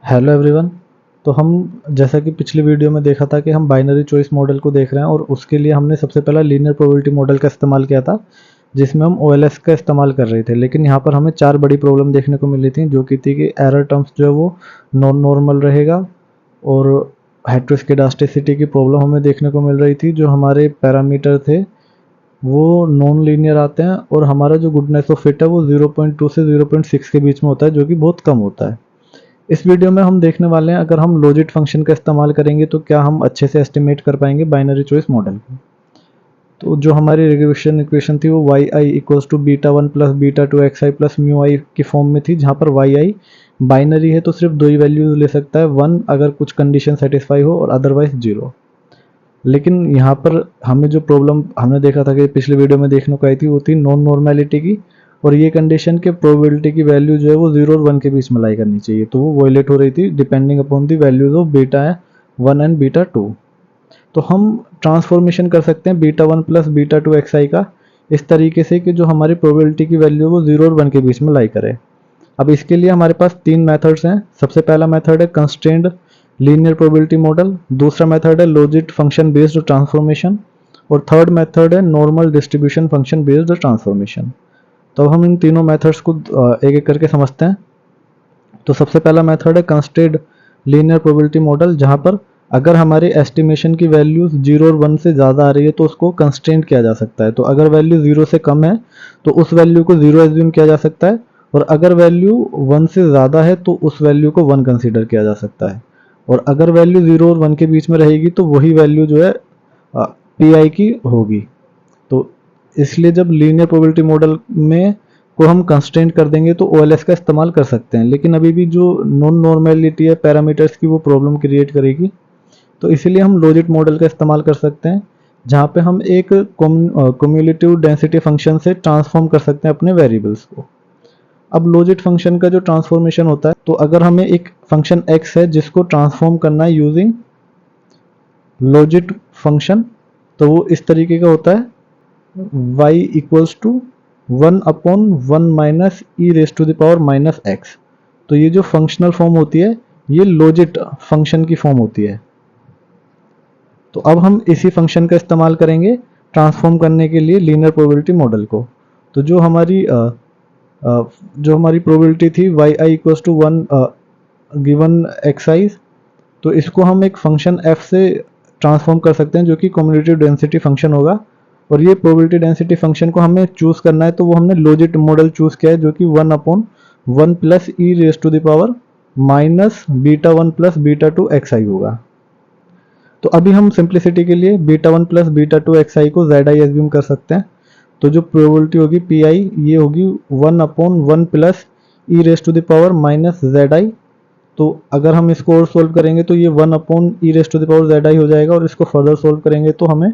Hello everyone. तो हम जैसा कि पिछली वीडियो में देखा था कि हम बाइनरी चॉइस मॉडल को देख रहे हैं और उसके लिए हमने सबसे पहला लीनियर प्रोबेबिलिटी मॉडल का इस्तेमाल किया था जिसमें हम ओएलएस का इस्तेमाल कर रहे थे। लेकिन यहाँ पर हमें 4 बड़ी प्रॉब्लम देखने को मिली थी, जो कि थी कि एरर टर्म्स जो है वो नॉन नॉर्मल रहेगा और हेटेरोस्केडास्टिसिटी की प्रॉब्लम हमें देखने को मिल रही थी। जो हमारे पैरामीटर थे वो नॉन लीनियर आते हैं और हमारा जो गुडनेस ऑफ फिट है वो 0.2 से 0.6 के बीच में होता है, जो कि बहुत कम होता है। इस वीडियो में हम देखने वाले हैं अगर हम लॉजिट फंक्शन का इस्तेमाल करेंगे तो क्या हम अच्छे से एस्टिमेट कर पाएंगे बाइनरी चॉइस मॉडल को। तो जो हमारी रिग्रेशन इक्वेशन थी वो Y I equals to beta one plus beta two x I plus mu I की फॉर्म में थी, जहाँ पर वाई आई बाइनरी है तो सिर्फ दो ही वैल्यूज ले सकता है, वन अगर कुछ कंडीशन सेटिस्फाई हो और अदरवाइज जीरो। लेकिन यहाँ पर हमें जो प्रॉब्लम हमने देखा था कि पिछले वीडियो में देखने को आई थी वो थी नॉन नॉर्मेलिटी की, और ये कंडीशन के प्रोबेबिलिटी की वैल्यू जो है वो 0 और 1 के बीच में लाई करनी चाहिए, तो वो वायलेट हो रही थी depending upon the values of beta 1 and beta 2। तो हम ट्रांसफॉर्मेशन कर सकते हैं बीटा 1 प्लस बीटा 2 एक्स आई का इस तरीके से कि जो हमारी प्रोबेबिलिटी की वैल्यू वो 0 और 1 के बीच में लाई करे। अब इसके लिए हमारे पास 3 मेथड्स हैं। सबसे पहला मेथड है कंस्ट्रेंड लीनियर प्रोबेबिलिटी मॉडल, दूसरा मेथड है लॉजिट फंक्शन बेस्ड ट्रांसफॉर्मेशन, और थर्ड मेथड है normal distribution function based transformation. तो हम इन तीनों मेथड्स को एक एक करके समझते हैं। तो सबसे पहला मेथड है कंस्ट्रेंड लीनियर प्रोबेबिलिटी मॉडल, जहां पर अगर हमारे एस्टिमेशन की वैल्यूज 0 और 1 से ज़्यादा आ रही है तो उसको कंस्ट्रेंट किया जा सकता है। तो अगर वैल्यू 0 से कम है तो उस वैल्यू को 0 एज्यूम किया जा सकता है, और अगर वैल्यू 1 से ज़्यादा है तो उस वैल्यू को 1 कंसीडर किया जा सकता है, और अगर वैल्यू 0 और 1 के बीच में रहेगी तो वही वैल्यू जो है पी आई की होगी। तो इसलिए जब लीनियर प्रोबेबिलिटी मॉडल में को हम कंस्ट्रेंट कर देंगे तो ओएलएस का इस्तेमाल कर सकते हैं, लेकिन अभी भी जो नॉन नॉर्मेलिटी है पैरामीटर्स की वो प्रॉब्लम क्रिएट करेगी। तो इसीलिए हम लॉजिट मॉडल का इस्तेमाल कर सकते हैं, जहाँ पे हम एक क्युमुलेटिव डेंसिटी फंक्शन से ट्रांसफॉर्म कर सकते हैं अपने वेरिएबल्स को। अब लॉजिट फंक्शन का जो ट्रांसफॉर्मेशन होता है, तो अगर हमें एक फंक्शन x है जिसको ट्रांसफॉर्म करना है यूजिंग लॉजिट फंक्शन, तो वो इस तरीके का होता है y equals to 1 upon 1 minus e raise to the power minus x. तो ये जो फंक्शनल फॉर्म होती है ये लॉजिट फंक्शन की फॉर्म होती है। तो अब हम इसी फंक्शन का इस्तेमाल करेंगे ट्रांसफॉर्म करने के लिए लीनियर प्रोबेबिलिटी मॉडल को। तो जो हमारी प्रोबेबिलिटी थी Y I equals to 1 given X I, तो इसको हम एक फंक्शन f से ट्रांसफॉर्म कर सकते हैं जो कि कम्युलेटिव डेंसिटी फंक्शन होगा। और ये प्रोबेबिलिटी डेंसिटी फंक्शन को हमें चूज करना है, तो वो हमने लॉजिट मॉडल चूज किया है जो कि 1 upon 1 plus E raise to the power minus beta 1 plus beta 2 X I होगा। तो अभी हम सिंप्लिसिटी के लिए beta 1 plus beta 2 X I को जेड आई एज्यूम कर सकते हैं। तो जो प्रोबेबिलिटी होगी पी आई ये होगी 1 upon 1 plus E raise to the power minus z i. तो अगर हम इसको और सोल्व करेंगे तो ये 1 upon E raise to the power Z I हो जाएगा, और इसको फर्दर सोल्व करेंगे तो हमें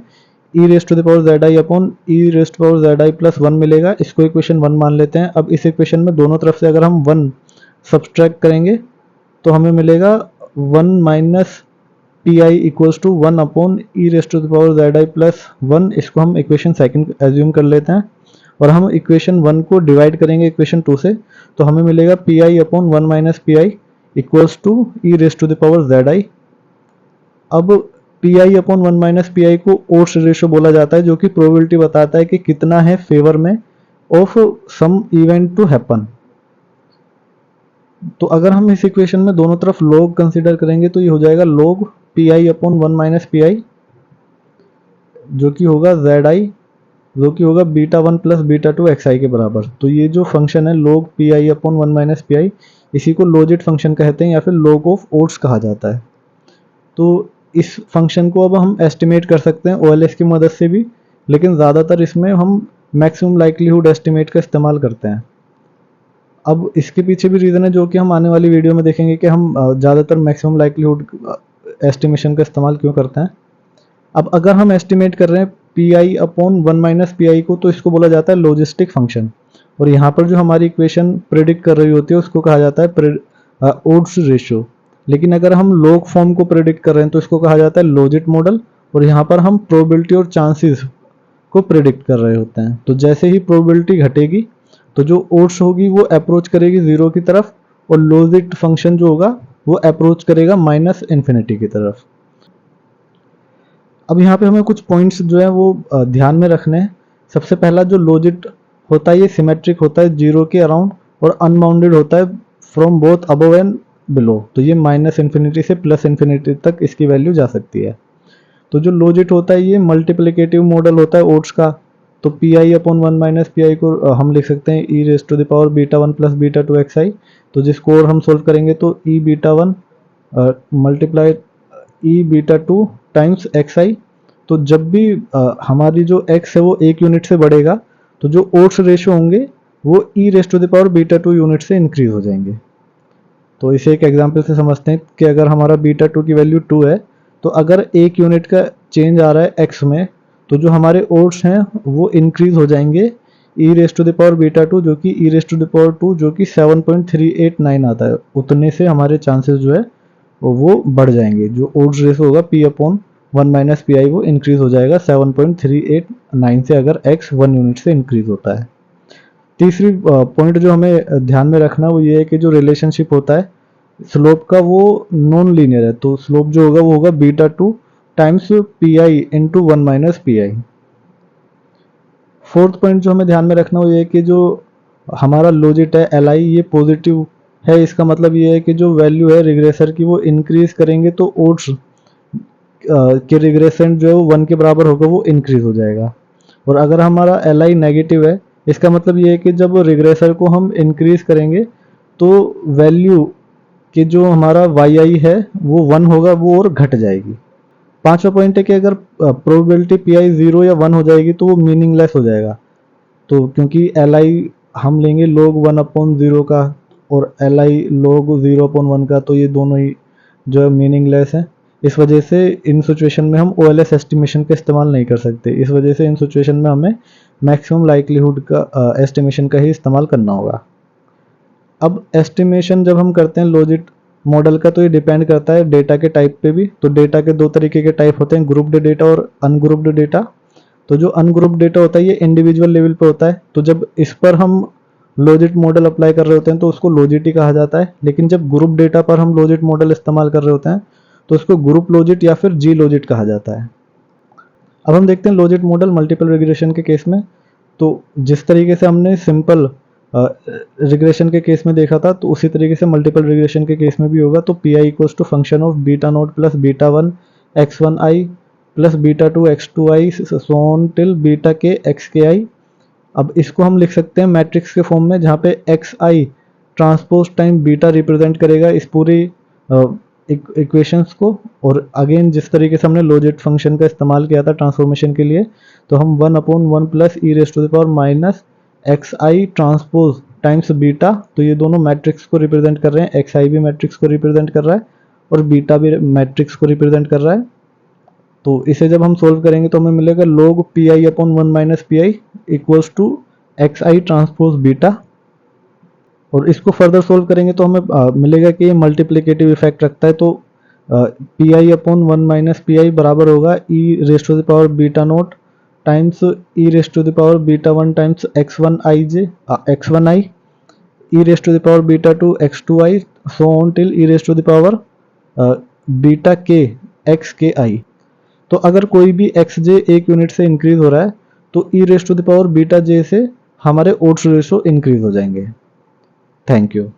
E raise to the power Z I upon E raise to the power Z I plus 1 मिलेगा। इसको इक्वेशन 1 मान लेते हैं। अब इस इक्वेशन में दोनों तरफ से अगर हम 1 सब्सट्रैक्ट करेंगे तो हमें मिलेगा 1 minus P I equals to 1 upon E raise to the power Z I plus 1। इसको हम इक्वेशन सेकंड एज्यूम कर लेते हैं, और हम इक्वेशन 1 को डिवाइड करेंगे इक्वेशन 2 से, तो हमें मिलेगा P I upon 1 minus P I equals to E raise to the power Z I. अब P I upon 1 minus P I को ओड्स रेशियो बोला जाता है, जो कि प्रोबेबिलिटी बताता है कि कितना है फेवर में of some event to happen. तो अगर हम इस इक्वेशन में दोनों तरफ लॉग कंसीडर करेंगे तो ये हो जाएगा log P I upon 1 minus P I, जो कि होगा जेड आई, जो कि होगा बीटा 1 प्लस बीटा 2 एक्स आई के बराबर। तो ये जो फंक्शन है log P I upon 1 minus P I, इसी को लॉजिट फंक्शन कहते हैं या फिर लॉग ऑफ ओड्स कहा जाता है। तो इस फंक्शन को अब हम एस्टिमेट कर सकते हैं ओएलएस की मदद से भी, लेकिन ज़्यादातर इसमें हम मैक्सिमम लाइक्लीहुड एस्टिमेट का इस्तेमाल करते हैं। अब इसके पीछे भी रीज़न है जो कि हम आने वाली वीडियो में देखेंगे कि हम ज़्यादातर मैक्सिमम लाइक्लीहुड एस्टिमेशन का इस्तेमाल क्यों करते हैं। अब अगर हम एस्टिमेट कर रहे हैं P I upon 1 minus P I को, तो इसको बोला जाता है लॉजिस्टिक फंक्शन, और यहाँ पर जो हमारी इक्वेशन प्रेडिक्ट कर रही होती है उसको कहा जाता है ओड्स रेशियो। लेकिन अगर हम लॉग फॉर्म को प्रेडिक्ट कर रहे हैं तो इसको कहा जाता है लॉजिट मॉडल, और यहाँ पर हम प्रोबेबिलिटी और चांसेस को प्रेडिक्ट कर रहे होते हैं। तो जैसे ही प्रोबेबिलिटी घटेगी तो जो ओड्स होगी वो अप्रोच करेगी 0 की तरफ, और लॉजिट फंक्शन जो होगा वो अप्रोच करेगा माइनस इन्फिनिटी की तरफ। अब यहाँ पे हमें कुछ पॉइंट्स जो है वो ध्यान में रखने हैं। सबसे पहला जो लॉजिट होता है ये सिमेट्रिक होता है 0 के अराउंड और अनबाउंडेड होता है from both above and below. तो ये माइनस इन्फिनिटी से प्लस इन्फिनिटी तक इसकी वैल्यू जा सकती है। तो जो लॉजिट होता है ये मल्टीप्लिकेटिव मॉडल होता है ओड्स का। तो P I upon one minus P I को हम लिख सकते हैं E raise to the power beta one plus beta two x I. तो जिसको और हम सोल्व करेंगे तो E beta one multiply E beta two times X I. तो जब भी हमारी जो x है वो 1 यूनिट से बढ़ेगा तो जो ओड्स रेशियो होंगे वो E raise to the power beta two unit से इंक्रीज हो जाएंगे। तो इसे एक एग्जांपल से समझते हैं कि अगर हमारा बीटा टू की वैल्यू 2 है तो अगर 1 यूनिट का चेंज आ रहा है x में तो जो हमारे ओड्स हैं वो इंक्रीज हो जाएंगे E raise to the power beta two जो कि E raise to the power 2 जो कि 7.389 आता है। उतने से हमारे चांसेस जो है वो बढ़ जाएंगे। जो ओड्स रेशियो होगा p upon one minus P I वो इंक्रीज हो जाएगा 7.389 से अगर x 1 यूनिट से इंक्रीज होता है। तीसरी पॉइंट जो हमें ध्यान में रखना वो ये है कि जो रिलेशनशिप होता है स्लोप का वो नॉन लीनियर है। तो स्लोप जो होगा वो होगा beta two times P I into one minus P I. Fourth point जो हमें ध्यान में रखना वो ये है कि जो हमारा लॉजिट है एल आई ये पॉजिटिव है। इसका मतलब ये है कि जो वैल्यू है रिग्रेसर की वो इंक्रीज करेंगे तो ओड्स के रिग्रेसेंट जो है वो 1 के बराबर होगा वो इंक्रीज हो जाएगा। और अगर हमारा एल आई नेगेटिव है इसका मतलब ये है कि जब रिग्रेसर को हम इंक्रीज करेंगे तो वैल्यू कि जो हमारा वाई आई है वो 1 होगा वो और घट जाएगी। पांचवा पॉइंट है कि अगर प्रोबेबिलिटी पी आई 0 या 1 हो जाएगी तो वो मीनिंगलेस हो जाएगा। तो क्योंकि एल आई हम लेंगे log 1 अपॉन 0 का और एल आई log 0 अपॉन 1 का, तो ये दोनों ही जो है मीनिंगलेस है। इस वजह से इन सिचुएशन में हम ओ एल एस एस्टिमेशन का इस्तेमाल नहीं कर सकते। इस वजह से इन सिचुएशन में हमें मैक्सिमम लाइक्लीहुड का एस्टिमेशन का ही इस्तेमाल करना होगा। अब एस्टिमेशन जब हम करते हैं लॉजिट मॉडल का तो ये डिपेंड करता है डेटा के टाइप पे भी। तो डेटा के दो तरीके के टाइप होते हैं, ग्रुप्ड डेटा और अनग्रुप्ड डेटा। तो जो अनग्रुप्ड डेटा होता है ये इंडिविजुअल लेवल पे होता है। तो जब इस पर हम लॉजिट मॉडल अप्लाई कर रहे होते हैं तो उसको लॉजिट ही कहा जाता है। लेकिन जब ग्रुप डेटा पर हम लॉजिट मॉडल इस्तेमाल कर रहे होते हैं तो उसको ग्रुप लॉजिट या फिर जी लॉजिट कहा जाता है। अब हम देखते हैं लॉजिट मॉडल मल्टीपल रिग्रेशन के केस में। तो जिस तरीके से हमने सिंपल रिग्रेशन के केस में देखा था तो उसी तरीके से मल्टीपल रिग्रेशन के केस में भी होगा। तो P I equals to function of beta naught plus beta one x one i plus beta two x two I so on till beta के एक्स के आई। अब इसको हम लिख सकते हैं मैट्रिक्स के फॉर्म में जहाँ पे x i transpose time beta represent करेगा इस पूरी इक्वेशंस को। और अगेन जिस तरीके से हमने लॉजिट फंक्शन का इस्तेमाल किया था ट्रांसफॉर्मेशन के लिए तो हम 1 upon 1 plus E raise to the power minus x i transpose times beta. तो ये दोनों मैट्रिक्स को रिप्रेजेंट कर रहे हैं। एक्स आई भी मैट्रिक्स को रिप्रेजेंट कर रहा है और बीटा भी मैट्रिक्स को रिप्रेजेंट कर रहा है। तो इसे जब हम सोल्व करेंगे तो हमें मिलेगा log p I upon one minus P I equals to x i transpose beta. और इसको फर्दर सोल्व करेंगे तो हमें मिलेगा कि ये मल्टीप्लिकेटिव इफेक्ट रखता है। तो P I upon one minus P I बराबर होगा E raise to the power beta naught times E raise to the power beta one times X one I J X one I E raise to the power beta two x two I so on till E raise to the power beta के x के I. तो अगर कोई भी X J 1 unit से increase हो रहा है तो E raise to the power beta J से हमारे ओड्स रेशो इंक्रीज हो जाएंगे। Thank you.